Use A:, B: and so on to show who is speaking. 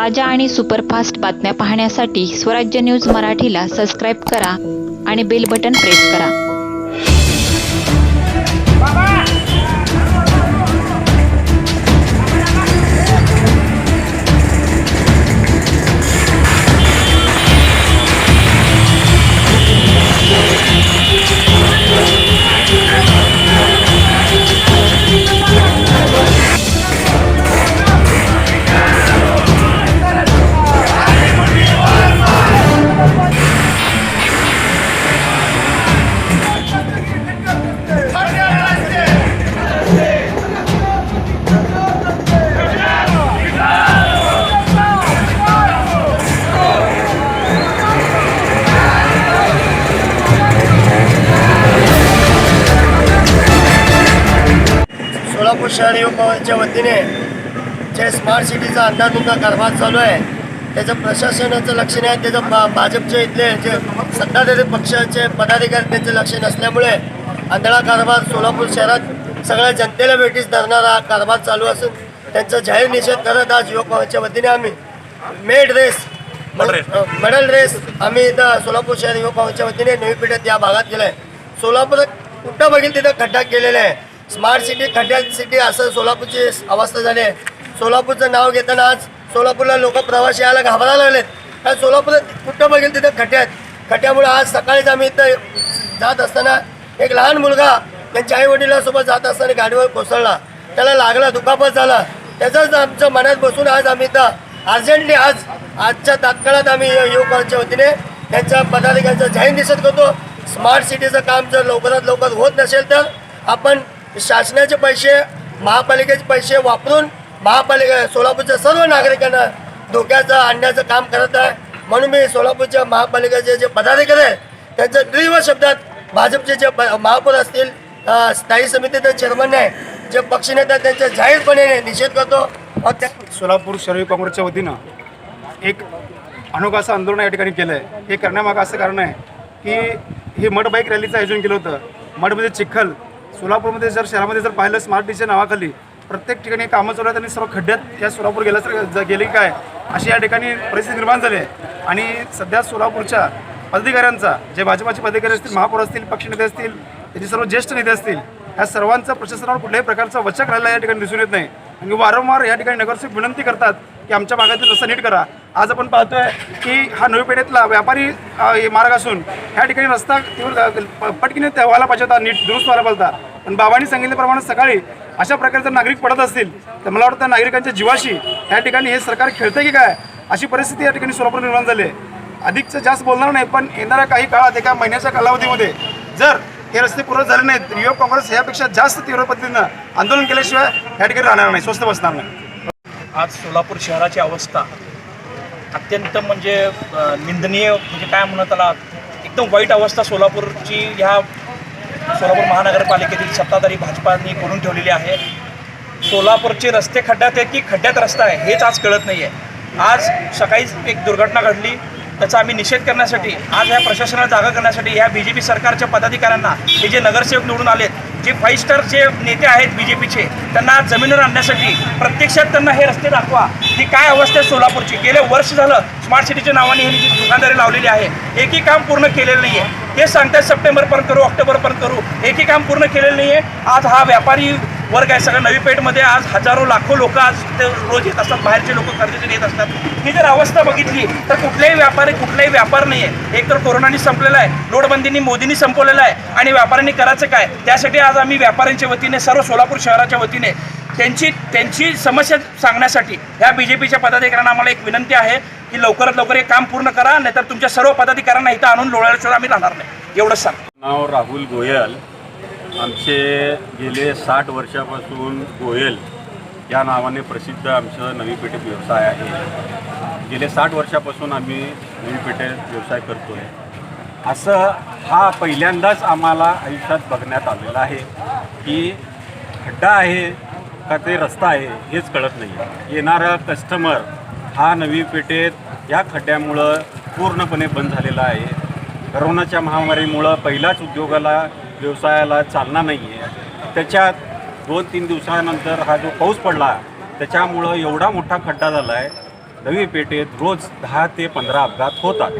A: ताज्या आणि सुपरफास्ट बातम्या पाहण्यासाठी स्वराज्य न्यूज मराठीला सबस्क्राईब करा आणि बेल बटन प्रेस करा।
B: सोलापूर शहर युवकांच्या वतीने जे स्मार्ट सिटीचा अंधाधुंद कारभार चालू आहे त्याचं प्रशासनाचं लक्ष नाही, त्याचं भाजपचे इथले जे सत्ताधारी पक्षाचे पदाधिकारी त्यांचं लक्ष नसल्यामुळे आंधळा कारभार सोलापूर शहरात सगळ्या जनतेला भेटीस धरणारा कारभार चालू असून त्यांचा जाहीर निषेध करत आज युवकांच्या वतीने आम्ही मेडल रेस आम्ही इथं सोलापूर शहर युवकांच्या वतीने नवी पेठेत या भागात केलं आहे। सोलापुरात कुठं बघेल तिथं खड्डा केलेला आहे। स्मार्ट सिटी खड्ड्यात सिटी असं सोलापूरची अवस्था झाली आहे। सोलापूरचं नाव घेताना आज सोलापूरला लोक प्रवासी यायला घाबरायला लागलेत, कारण सोलापुरात कुठं बघेल तिथं खड्ड्यामुळे आज सकाळीच आम्ही इथं जात असताना एक लहान मुलगा त्यांच्या आई वडिलांसोबत जात असताना गाडीवर कोसळला, त्याला लागला, दुखापत झाला। त्याचंच आमच्या मनात बसून आज आम्ही इथं अर्जंटली आजच्या तात्काळात आम्ही युवकांच्या वतीने त्यांच्या पदाधिकाऱ्यांचा जाहीर निषेध करतो। स्मार्ट सिटीचं काम जर लवकरात लवकर होत नसेल तर आपण शासनाचे पैसे, महापालिकेचे पैसे वापरून महापालिका सोलापूरच्या सर्व नागरिकांना धोक्याचं आणण्याचं काम करत आहे। म्हणून मी सोलापूरच्या महापालिकेचे जे पदाधिकारी आहेत त्यांच्या तीव्र शब्दात भाजपचे जे महापौर असतील, स्थायी समितीचे चेअरमन आहे, जे पक्षनेते त्यांचा जाहीरपणे निषेध करतो।
C: सोलापूर शहर काँग्रेसच्या वतीनं एक अनोखं असं आंदोलन या ठिकाणी केलं आहे। हे करण्यामागं असं कारण आहे की हे मड बाईक रॅलीचं आयोजन केलं होतं। मडमध्ये चिखल, सोलापूरमध्ये जर शहरामध्ये जर पाहिलं स्मार्ट सिटीच्या नावाखाली प्रत्येक ठिकाणी कामं चालू आहेत आणि सर्व खड्ड्यात या सोलापूर गेले काय अशी या ठिकाणी परिस्थिती निर्माण झाली आहे। आणि सध्या सोलापूरच्या पदाधिकाऱ्यांचा, जे भाजपाचे पदाधिकारी असतील, महापौर असतील, पक्षनेते असतील, त्याचे सर्व ज्येष्ठ नेते असतील, ह्या सर्वांचा प्रशासनावर कुठल्याही प्रकारचा वचक राहिला या ठिकाणी दिसून येत नाही। आणि वारंवार या ठिकाणी नगरसेवक विनंती करतात की आमच्या भागातील रस्ता नीट करा। आज आपण पाहतोय की हा नवी पेठेतला व्यापारी मार्ग असून ह्या ठिकाणी रस्ता पटकीने व्हायला पाहिजे होता, नीट दुरुस्त व्हायला पाहिजे होता। पण बाबांनी सांगितल्याप्रमाणे सकाळी अशा प्रकारचे नागरिक पडत असतील तर मला वाटतं नागरिकांच्या जीवाशी या ठिकाणी हे सरकार खेळतं की काय अशी परिस्थिती या ठिकाणी सोलापूर निर्माण झाली आहे। अधिकचं जास्त बोलणार नाही, पण येणाऱ्या काही काळात, एका महिन्याच्या कालावधीमध्ये जर हे रस्ते पूर्ण झाले नाहीत तर युवक काँग्रेस यापेक्षा जास्त तीव्र पद्धतीनं आंदोलन केल्याशिवाय या ठिकाणी राहणार नाही, स्वस्थ बसणार नाही।
D: आज सोलापूर शहराची अवस्था अत्यंत म्हणजे निंदनीय, म्हणजे काय म्हणत त्याला, एकदम वाईट अवस्था सोलापूरची ह्या सोलापूर महानगरपालिकेतील सत्ताधारी भाजपाने करून ठेवलेली आहे। सोलापूरचे रस्ते खड्ड्यात आहेत की खड्ड्यात रस्ता आहे हेच आज कळत नाही आहे। आज सकाळीच एक दुर्घटना घडली, त्याचा आम्ही निषेध करण्यासाठी, आज ह्या प्रशासनाला जागा करण्यासाठी ह्या BJP सरकारच्या पदाधिकाऱ्यांना, हे जे नगरसेवक निवडून आलेत, जे 5 स्टारचे नेते आहेत BJPचे, त्यांना जमिनीवर आणण्यासाठी प्रत्यक्षात त्यांना हे रस्ते दाखवा की काय अवस्था आहे सोलापूरची। गेले वर्ष झालं स्मार्ट सिटीच्या नावाने ही जी दुकानदारी लावलेली आहे, एकही काम पूर्ण केलेलं नाही आहे। ते सांगतात सप्टेंबरपर्यंत करू, ऑक्टोबरपर्यंत करू, एकही काम पूर्ण केलेलं नाही आहे। आज हा व्यापारी वर्ग आहे सगळं नवी पेठमध्ये, आज हजारो लाखो लोक आज ते रोज येत असतात, बाहेरचे लोक खरेदीसाठी येत असतात। ही जर अवस्था बघितली तर कुठलाही व्यापार नाही आहे। एक तर कोरोनाने संपलेला आहे, नोटबंदीने मोदींनी संपवलेला आहे, आणि व्यापाऱ्यांनी करायचं काय? त्यासाठी आज आम्ही व्यापाऱ्यांच्या वतीने, सर्व सोलापूर शहराच्या वतीने त्यांची समस्या सांगण्यासाठी ह्या BJPच्या पदाधिकाऱ्यांना आम्हाला एक विनंती आहे की लवकरात लवकर हे काम पूर्ण करा, नाहीतर तुमच्या सर्व पदाधिकाऱ्यांना इथं आणून लोळल्याशिवाय आम्ही राहणार नाही, एवढंच सांग।
E: नाव राहुल गोयल, आमचे गेले 60 वर्षापासून गोयल या नावाने प्रसिद्ध आमचं नवी पेठेत व्यवसाय आहे। गेले 60 वर्षापासून आम्ही नवी पेठेत व्यवसाय करतो आहे। असं हा पहिल्यांदाच आम्हाला आयुष्यात बघण्यात आलेला आहे की खड्डा आहे का ते रस्ता आहे हेच कळत नाही। येणारा कस्टमर हा नवी पेठेत या खड्ड्यामुळं पूर्णपणे बंद झालेला आहे। कोरोनाच्या महामारीमुळं पहिल्याच उद्योगाला, व्यवसायाला चालना नाही आहे। त्याच्यात 2-3 दिवसानंतर हा जो पाऊस पडला त्याच्यामुळं एवढा मोठा खड्डा झाला आहे नवी पेठेत रोज 10 ते 15 अपघात होतात.